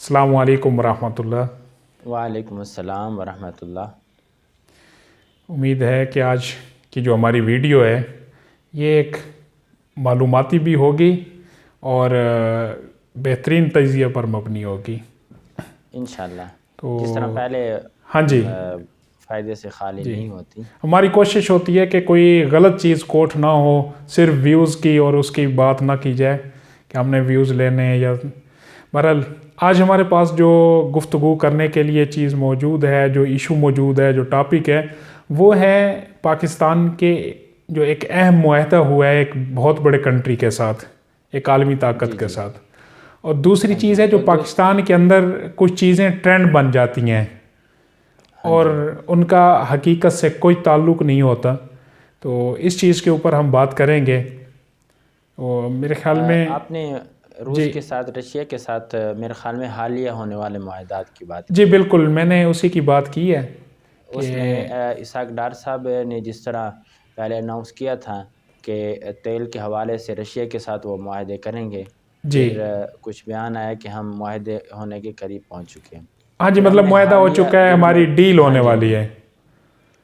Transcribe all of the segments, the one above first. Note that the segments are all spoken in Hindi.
अस्सलामु अलैकुम वरहमतुल्लाह। वालेकुम अस्सलाम वरहमतुल्लाह। उम्मीद है कि आज की जो हमारी वीडियो है ये एक मालूमाती भी होगी और बेहतरीन तजिया पर मबनी होगी। इंशाल्लाह तो जिस तरह पहले हाँ जी फ़ायदे से खाली जी, नहीं होती। हमारी कोशिश होती है कि कोई गलत चीज़ कोट ना हो, सिर्फ व्यूज़ की और उसकी बात ना की जाए कि हमने व्यूज़ लेने हैं या बहरहाल आज हमारे पास जो गुफ्तगू करने के लिए चीज़ मौजूद है, जो इशू मौजूद है, जो टॉपिक है वो है पाकिस्तान के जो एक अहम मुआहदा हुआ है एक बहुत बड़े कंट्री के साथ, एक आलमी ताकत जी के जी। साथ। और दूसरी हाँ जी, चीज़ है जो तो पाकिस्तान के अंदर कुछ चीज़ें ट्रेंड बन जाती हैं हाँ और जी। उनका हकीकत से कोई ताल्लुक़ नहीं होता। तो इस चीज़ के ऊपर हम बात करेंगे और मेरे ख्याल में आपने जी रूस के साथ, रशिया के साथ मेरे ख़्याल में हालिया होने वाले मुआहदात की बात जी की है। बिल्कुल, मैंने उसी की बात की है कि उसमें इसहाक डार साहब ने जिस तरह पहले अनाउंस किया था कि तेल के हवाले से रशिया के साथ वो मुआहदे करेंगे, जी फिर कुछ बयान आया कि हम मुआहदे होने के करीब पहुंच चुके हैं। हाँ जी, फिर मतलब हमने मुआहदा हो हालिया चुका है, दिनों हमारी में डील हाँ होने जी, हाँ वाली जी। है।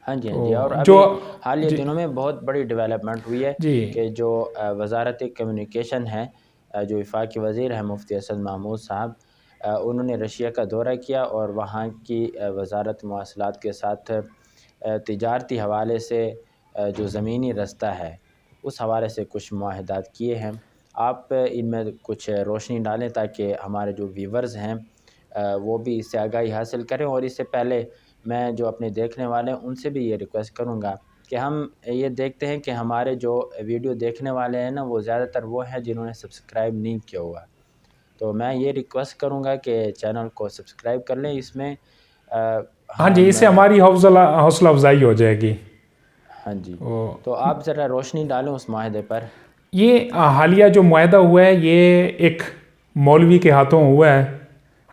हाँ जी, हाँ जी। और तो जो अभी हालिया जी दिनों में बहुत बड़ी डेवलपमेंट हुई है जी कि जो वज़ारत कम्युनिकेशन है, जो वफाकी वज़ीर हैं मुफ्ती असद महमूद साहब, उन्होंने रशिया का दौरा किया और वहाँ की वज़ारत मवासलात के साथ तिजारती हवाले से जो ज़मीनी रास्ता है उस हवाले से कुछ मुआहदात किए हैं। आप इनमें कुछ रोशनी डालें ताकि हमारे जो व्यूवर्स हैं वो भी इससे आगाही हासिल करें। और इससे पहले मैं जो अपने देखने वाले हैं उनसे भी ये रिक्वेस्ट करूँगा कि हम ये देखते हैं कि हमारे जो वीडियो देखने वाले हैं ना, वो ज़्यादातर वो हैं जिन्होंने सब्सक्राइब नहीं किया हुआ। तो मैं ये रिक्वेस्ट करूँगा कि चैनल को सब्सक्राइब कर लें। इसमें हाँ जी, हम इससे हमारी हौसला अफजाई हो जाएगी। हाँ जी, तो तो आप ज़रा रोशनी डालें उस माहदे पर। ये हालिया जो मुआहदा हुआ है ये एक मौलवी के हाथों हुआ है,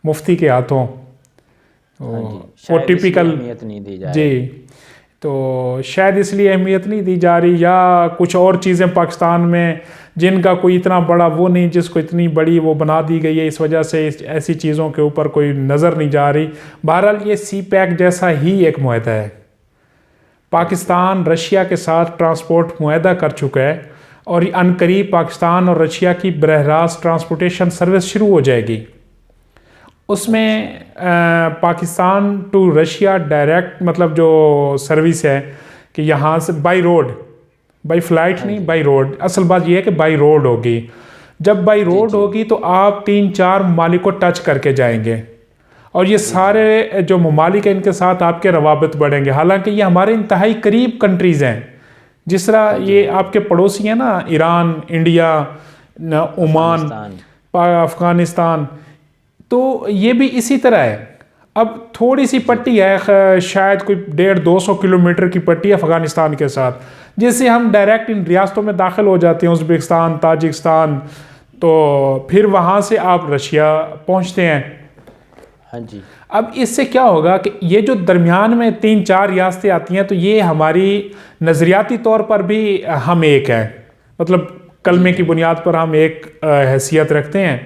मुफ्ती के हाथों। तो हाँ जी, वो शायद इसलिए टिपिकल अहमियत नहीं दी जा जी, रही। तो शायद इसलिए अहमियत नहीं दी जा रही या कुछ और चीज़ें पाकिस्तान में जिनका कोई इतना बड़ा वो नहीं, जिसको इतनी बड़ी वो बना दी गई है, इस वजह से ऐसी चीज़ों के ऊपर कोई नज़र नहीं जा रही। बहरहाल ये सी पैक जैसा ही एक मुआहदा है। बिल्कुल। पाकिस्तान रशिया के साथ ट्रांसपोर्ट मुआहदा कर चुका है और अनकरीब पाकिस्तान और रशिया की बरह रास्त ट्रांसपोर्टेशन सर्विस शुरू हो जाएगी। अच्छा। उसमें पाकिस्तान टू रशिया डायरेक्ट मतलब जो सर्विस है कि यहाँ से बाई रोड, बाई फ्लाइट हाँ नहीं, जी। By road. असल बात यह है कि बाई रोड होगी। जब बाई जी रोड जी। होगी तो आप 3-4 ममालिक को टच करके जाएंगे और ये जी जी। सारे जो ममालिक हैं इनके साथ आपके रवाबित बढ़ेंगे। हालांकि ये हमारे इंतहाई करीब कंट्रीज़ हैं, जिस हाँ तरह जी, ये हाँ जी। आपके पड़ोसी हैं ना, Iran, India, Oman, Afghanistan. Afghanistan. तो ये भी इसी तरह है। अब थोड़ी सी जी पट्टी है, शायद कोई 150-200 किलोमीटर की पट्टी है अफ़गानिस्तान के साथ, जिससे हम डायरेक्ट इन रियासतों में दाखिल हो जाते हैं, उज़्बेकिस्तान, ताजिकिस्तान। तो फिर वहाँ से आप रशिया पहुँचते हैं। हाँ जी। अब इससे क्या होगा कि ये जो दरमियान में 3-4 रियासतें आती हैं तो ये हमारी नज़रियाती तौर पर भी हम एक हैं, मतलब जी कलमे की जी। बुनियाद पर हम एक हैसियत रखते हैं।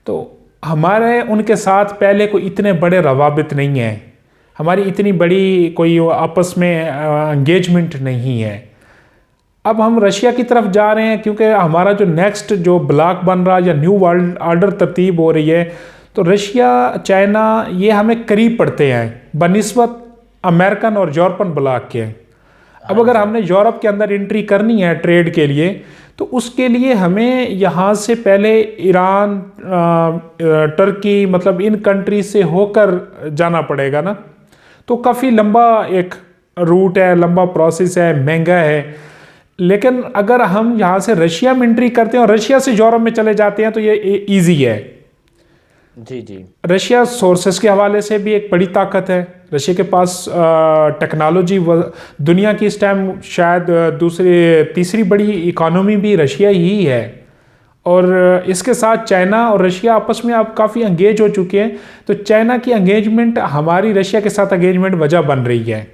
तो हमारे उनके साथ पहले कोई इतने बड़े रवाबित नहीं हैं, हमारी इतनी बड़ी कोई आपस में एंगेजमेंट नहीं है। अब हम रशिया की तरफ जा रहे हैं क्योंकि हमारा जो नेक्स्ट जो ब्लॉक बन रहा है या न्यू वर्ल्ड ऑर्डर तरतीब हो रही है, तो रशिया, चाइना ये हमें करीब पड़ते हैं बनिस्बत अमेरिकन और यूरोपन ब्लॉक के। अब हाँ अगर जी। हमने यूरोप के अंदर एंट्री करनी है ट्रेड के लिए, तो उसके लिए हमें यहाँ से पहले ईरान, टर्की, मतलब इन कंट्री से होकर जाना पड़ेगा ना। तो काफ़ी लंबा एक रूट है, लंबा प्रोसेस है, महंगा है। लेकिन अगर हम यहाँ से रशिया में एंट्री करते हैं और रशिया से यूरोप में चले जाते हैं तो ये ईजी है। जी जी। रशिया सोर्सेस के हवाले से भी एक बड़ी ताकत है। रशिया के पास टेक्नोलॉजी दुनिया की इस टाइम शायद तीसरी बड़ी इकोनॉमी भी रशिया ही है। और इसके साथ चाइना और रशिया आपस में अब काफ़ी एंगेज हो चुके हैं। तो चाइना की एंगेजमेंट हमारी रशिया के साथ एंगेजमेंट वजह बन रही है।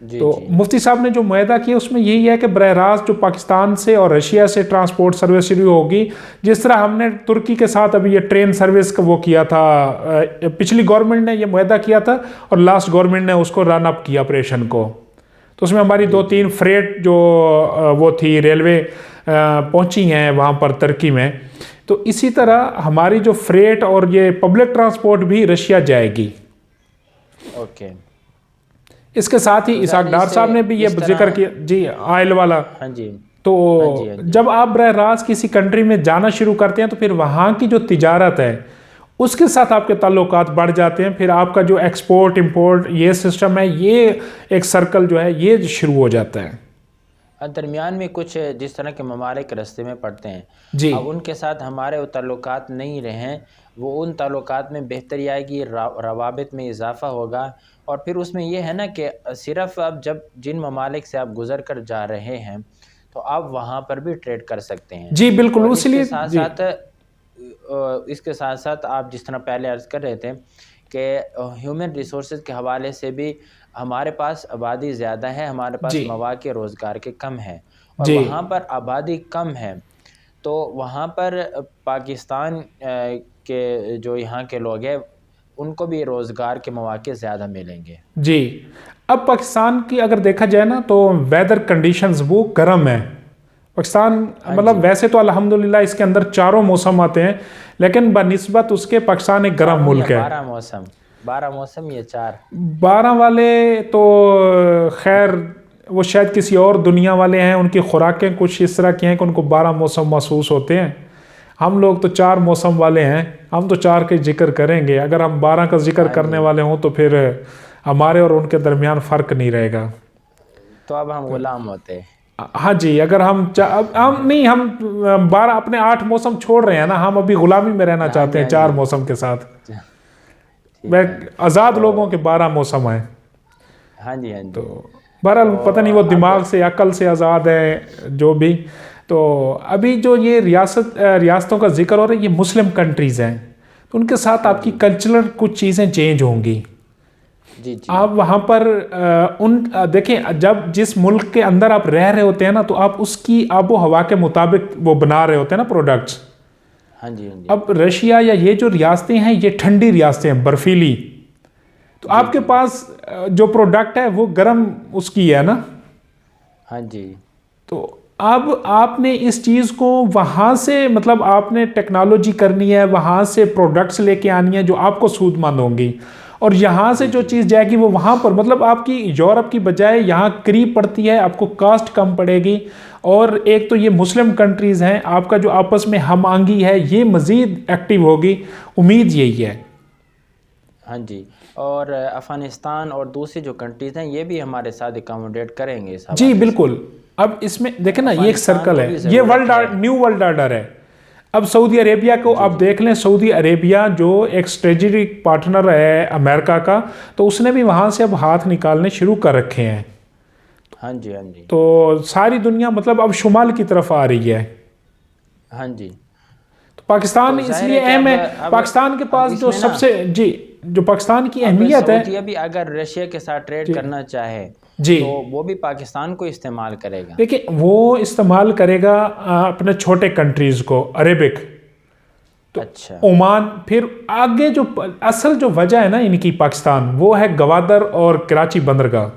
जी तो जी मुफ्ती साहब ने जो मुआहदा किया उसमें यही है कि बरह रास्त जो पाकिस्तान से और रशिया से ट्रांसपोर्ट सर्विस शुरू होगी, जिस तरह हमने तुर्की के साथ अभी ये ट्रेन सर्विस का वो किया था, पिछली गवर्नमेंट ने ये मुआहदा किया था और लास्ट गवर्नमेंट ने उसको रन अप किया ऑपरेशन को। तो उसमें हमारी 2-3 फ्रेट जो वो थी रेलवे पहुंची हैं वहाँ पर तुर्की में। तो इसी तरह हमारी जो फ्रेट और ये पब्लिक ट्रांसपोर्ट भी रशिया जाएगी। ओके। इसके साथ ही तो इसाक डार इससे साहब ने भी ये इस जिक्र तरह किया जी, ऑयल वाला। हाँ जी तो हाँ जी हाँ जी जब आप बरह रास्त किसी कंट्री में जाना शुरू करते हैं तो फिर वहाँ की जो तिजारत है उसके साथ आपके ताल्लुकात बढ़ जाते हैं, फिर आपका जो एक्सपोर्ट इंपोर्ट ये सिस्टम है, ये एक सर्कल जो है ये शुरू हो जाता है। दरमियान में कुछ जिस तरह के ममालिक रास्ते में पड़ते हैं, जी अब उनके साथ हमारे ताल्लुकात नहीं रहे, वो उन ताल्लुकात में बेहतरी आएगी, रवाबित में इजाफ़ा होगा। और फिर उसमें यह है ना कि सिर्फ अब जब जिन ममालिक से आप गुज़र कर जा रहे हैं तो आप वहाँ पर भी ट्रेड कर सकते हैं। जी बिल्कुल, और इसलिए इसके साथ साथ आप जिस तरह पहले अर्ज़ कर रहे थे कि ह्यूमन रिसोर्सेज के हवाले से भी हमारे पास आबादी ज़्यादा है, हमारे पास जी मौक़े रोज़गार के कम है, और जी वहाँ पर आबादी कम है तो वहाँ पर पाकिस्तान के जो यहाँ के लोग हैं उनको भी रोज़गार के मौक़े ज़्यादा मिलेंगे। जी। अब पाकिस्तान की अगर देखा जाए ना तो वेदर कंडीशंस वो गर्म है पाकिस्तान, हाँ मतलब जी वैसे तो अल्हम्दुलिल्लाह इसके अंदर 4 मौसम आते हैं, लेकिन बनिस्बत उसके पाकिस्तान एक गर्म मुल्क है। 12 मौसम ये 4 12 वाले तो खैर वो शायद किसी और दुनिया वाले हैं, उनकी खुराकें कुछ इस तरह की हैं कि उनको 12 मौसम महसूस होते हैं। हम लोग तो 4 मौसम वाले हैं, हम तो 4 के जिक्र करेंगे। अगर हम 12 का जिक्र करने वाले हों तो फिर हमारे और उनके दरमियान फ़र्क नहीं रहेगा। तो अब हम गुलाम होते हैं। हाँ जी, अगर हम नहीं, हम 12 अपने 8 मौसम छोड़ रहे हैं ना, हम अभी गुलामी में रहना चाहते हैं 4 मौसम के साथ। वह आज़ाद लोगों के 12 मौसम हैं। हाँ जी हाँ जी। तो बहरहाल पता नहीं वो दिमाग से अकल से आज़ाद है जो भी। तो अभी जो ये रियासतों का जिक्र हो रहा है, ये मुस्लिम कंट्रीज़ हैं, तो उनके साथ आपकी कल्चरल कुछ चीज़ें चेंज होंगी। जी जी। आप वहाँ पर देखें, जब जिस मुल्क के अंदर आप रह रहे होते हैं ना, तो आप उसकी आबो हवा के मुताबिक वो बना रहे होते हैं ना प्रोडक्ट्स। हाँ जी हाँ जी। अब रशिया या ये जो रियासतें हैं ये ठंडी रियासतें हैं, बर्फीली, तो आपके पास जो प्रोडक्ट है वो गर्म उसकी है ना। हाँ जी। तो अब आपने इस चीज़ को वहाँ से, मतलब आपने टेक्नोलॉजी करनी है, वहाँ से प्रोडक्ट्स लेके आनी है जो आपको सूदमंद होंगी, और यहाँ से जो चीज़ जाएगी वो वहाँ पर, मतलब आपकी यूरोप की बजाय यहाँ करीब पड़ती है, आपको कास्ट कम पड़ेगी। और एक तो ये मुस्लिम कंट्रीज़ हैं, आपका जो आपस में हम आंगी है ये मज़ीद एक्टिव होगी, उम्मीद यही है। हाँ जी। और अफ़गानिस्तान और दूसरी जो कंट्रीज़ हैं ये भी हमारे साथ एकोमोडेट करेंगे इस जी बिल्कुल। अब इसमें देखें ना, ये एक सर्कल है, ये न्यू वर्ल्ड ऑर्डर है। अब सऊदी अरेबिया को आप देख लें, सऊदी अरेबिया जो एक स्ट्रेटेजिक पार्टनर है अमेरिका का, तो उसने भी वहाँ से अब हाथ निकालने शुरू कर रखे हैं। हाँ जी हाँ जी। तो सारी दुनिया मतलब अब शुमाल की तरफ आ रही है। हाँ जी। तो पाकिस्तान तो इसलिए अहम है, पाकिस्तान के पास जो सबसे जो पाकिस्तान की अहमियत है, सऊदी भी अगर रशिया के साथ ट्रेड करना चाहे जी, तो वो भी पाकिस्तान को इस्तेमाल करेगा। देखिए वो इस्तेमाल करेगा अपने छोटे कंट्रीज़ को, अरेबिक, तो अच्छा, ओमान। फिर आगे जो असल जो वजह है ना इनकी पाकिस्तान, वो है गवादर और कराची बंदरगाह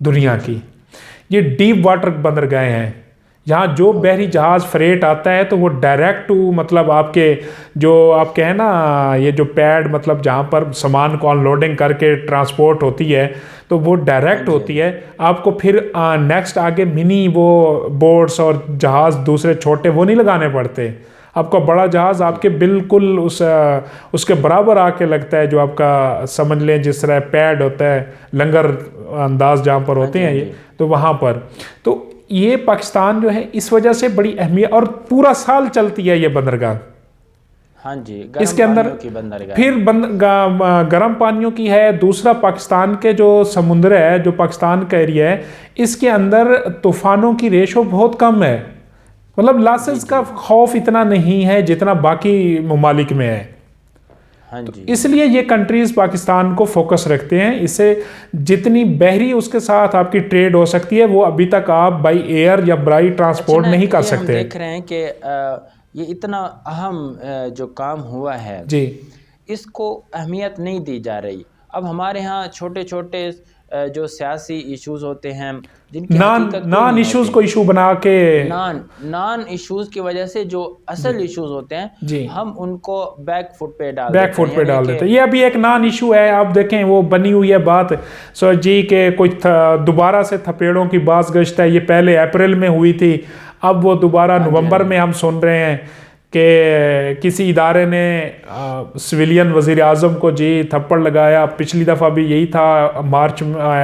दुनिया की। ये डीप वाटर बंदरगाह हैं, यहाँ जो बहरी जहाज़ फ्रेट आता है तो वो डायरेक्ट टू, मतलब आपके जो आपके हैं ना ये जो पैड, मतलब जहाँ पर सामान को अनलोडिंग करके ट्रांसपोर्ट होती है, तो वो डायरेक्ट होती है। आपको फिर नेक्स्ट आगे मिनी वो बोट्स और जहाज़ दूसरे छोटे वो नहीं लगाने पड़ते, आपका बड़ा जहाज़ आपके बिल्कुल उसके बराबर आके लगता है, जो आपका समझ लें जिस तरह पैड होता है, लंगर अंदाज जहाँ पर होते हैं ये, तो वहाँ पर। तो ये पाकिस्तान जो है इस वजह से बड़ी अहमियत, और पूरा साल चलती है ये बंदरगाह। हाँ जी, इसके अंदर फिर गर्म पानियों की है। दूसरा पाकिस्तान के जो समुद्र है, जो पाकिस्तान का एरिया है, इसके अंदर तूफ़ानों की रेशो बहुत कम है, मतलब लॉसेस का खौफ इतना नहीं है जितना बाकी ममालिक में है। हाँ जी। इसलिए ये कंट्रीज पाकिस्तान को फोकस रखते हैं। इससे जितनी बहरी उसके साथ आपकी ट्रेड हो सकती है वो अभी तक आप बाई एयर या बाई ट्रांसपोर्ट नहीं कर सकते। हम देख रहे हैं कि ये इतना अहम जो काम हुआ है जी, इसको अहमियत नहीं दी जा रही। अब हमारे यहाँ छोटे छोटे जो सियासी इश्यूज होते हैं जिनकी नॉन इश्यूज को इशू बना के, नॉन इश्यूज की वजह से जो असल इश्यूज होते हैं हम उनको बैक फुट पे डाल देते हैं। ये अभी एक नॉन इशू है, आप देखें वो बनी हुई है बात सो जी के कुछ दोबारा से थपेड़ों की बाज़गश्त है। ये पहले अप्रैल में हुई थी, अब वो दोबारा नवंबर में हम सुन रहे हैं कि किसी इदारे ने सिविलियन वज़ीर आज़म को जी थप्पड़ लगाया। पिछली दफ़ा भी यही था,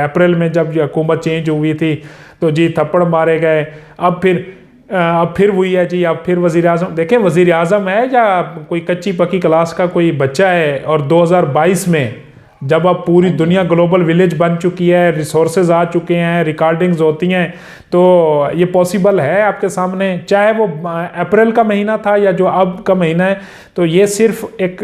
अप्रैल में जब हुकूमत चेंज हुई थी तो जी थप्पड़ मारे गए। अब फिर हुई है जी, अब फिर वज़ीर आज़म, देखें वज़ीर आज़म है या कोई कच्ची पक्की क्लास का कोई बच्चा है। और 2022 में जब अब पूरी दुनिया ग्लोबल विलेज बन चुकी है, रिसोर्सेज आ चुके हैं, रिकॉर्डिंग्स होती हैं, तो ये पॉसिबल है आपके सामने। चाहे वो अप्रैल का महीना था या जो अब का महीना है, तो ये सिर्फ एक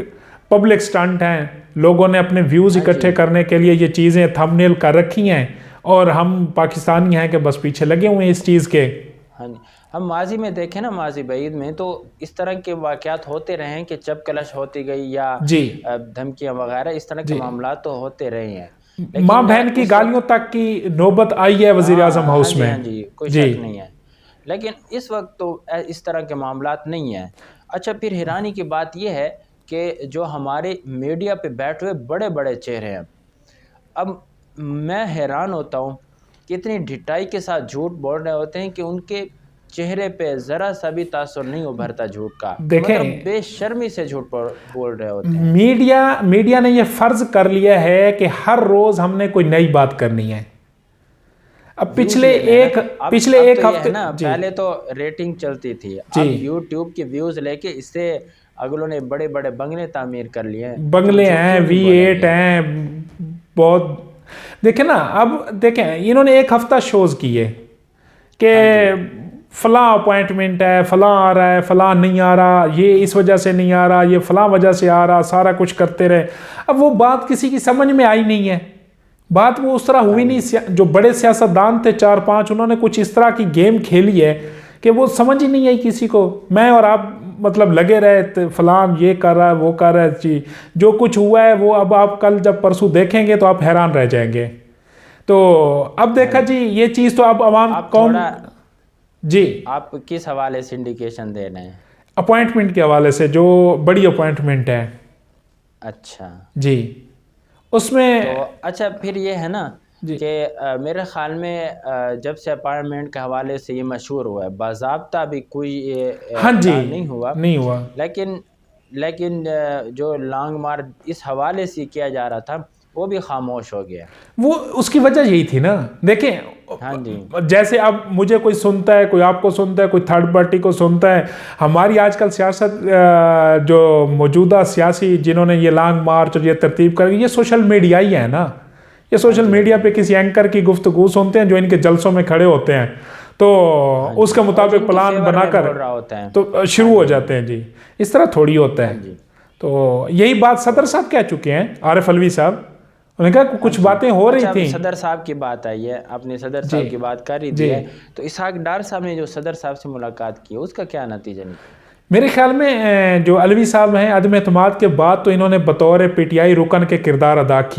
पब्लिक स्टंट है। लोगों ने अपने व्यूज़ इकट्ठे करने के लिए ये चीज़ें थंबनेल कर रखी हैं और हम पाकिस्तानी हैं कि बस पीछे लगे हुए हैं इस चीज़ के। हाँ जी, हम माजी में देखें ना, माजी बईद में तो इस तरह के वाक़यात होते रहे हैं कि चप कलश होती गई या धमकियाँ वगैरह, इस तरह के मामला तो होते रहे हैं। माँ बहन की गालियों तक की नौबत आई है वज़ीर आज़म हाउस में। हाँ जी, कोई शक नहीं है, लेकिन इस वक्त तो इस तरह के मामलात नहीं हैं। अच्छा, फिर हैरानी की बात यह है कि जो हमारे मीडिया पे बैठे हुए बड़े बड़े चेहरे हैं, अब मैं हैरान होता हूँ कि इतनी ढिठाई के साथ झूठ बोल रहे होते हैं कि उनके चेहरे पे ज़रा सा भी तासुर नहीं उभरता झूठ का। देखें, मतलब बेशर्मी से झूठ बोल रहे होते हैं। मीडिया ने ये फ़र्ज़ कर लिया है कि हर रोज़ हमने कोई नई बात करनी है। अब पिछले एक हफ्ते ना, पहले तो रेटिंग चलती थी, अब यूट्यूब के व्यूज़ लेके इससे अगलों ने बड़े बड़े बंगले तामीर कर लिए हैं। बंगले हैं, V8 हैं, बहुत। देखें ना, अब देखें इन्होंने एक हफ्ता शोज़ किए कि फ़लाँ अपॉइंटमेंट है, फ़लाँ आ रहा है, फ़लाँ नहीं आ रहा, ये इस वजह से नहीं आ रहा, ये फ़लाँ वजह से आ रहा, सारा कुछ करते रहे। अब वो बात किसी की समझ में आई नहीं है, बात वो उस तरह हुई नहीं। जो बड़े सियासतदान थे 4-5, उन्होंने कुछ इस तरह की गेम खेली है कि वो समझ ही नहीं आई किसी को। मैं और आप मतलब लगे रहे तो फ़लाँ ये कर रहा है, वो कर रहा है जी, जो कुछ हुआ है वो अब आप कल जब परसों देखेंगे तो आप हैरान रह जाएंगे। तो अब देखा जी ये चीज़ तो अब आवाम कौन जी, आप किस हवाले से इंडिकेशन दे रहे हैं? अपॉइंटमेंट के हवाले से, जो बड़ी अपॉइंटमेंट है। अच्छा जी, उसमें तो अच्छा फिर ये है ना कि मेरे ख्याल में जब से अपॉइंटमेंट के हवाले से ये मशहूर हुआ है, बाज़ाब्ता भी कोई हाँ जी नहीं हुआ, लेकिन जो लॉन्ग मार्च इस हवाले से किया जा रहा था वो भी खामोश हो गया। वो उसकी वजह यही थी ना। देखें, हाँ जी, जैसे अब मुझे कोई सुनता है, कोई आपको सुनता है, कोई थर्ड पार्टी को सुनता है। हमारी आजकल सियासत जो मौजूदा सियासी जिन्होंने ये लॉन्ग मार्च और ये तरतीब कर, ये सोशल मीडिया ही है ना। ये सोशल मीडिया पे किसी एंकर की गुफ्तगू सुनते हैं जो इनके जलसों में खड़े होते हैं, तो उसके मुताबिक प्लान बनाकर तो शुरू हो जाते हैं जी। इस तरह थोड़ी होता है। तो यही बात सदर साहब कह चुके हैं, आरिफ अलवी साहब। उन्होंने कहा कुछ बातें हो रही थी। सदर साहब की बात आई है, आपने सदर साहब की बात कर रही थी, तो इसहाक डार साहब ने जो सदर साहब से मुलाकात की उसका क्या नतीजा निकला? मेरे ख्याल में जो अलवी साहब हैं, अदम एतमाद के बाद तो इन्होंने बतौर PTI रुकन के किरदार अदा की।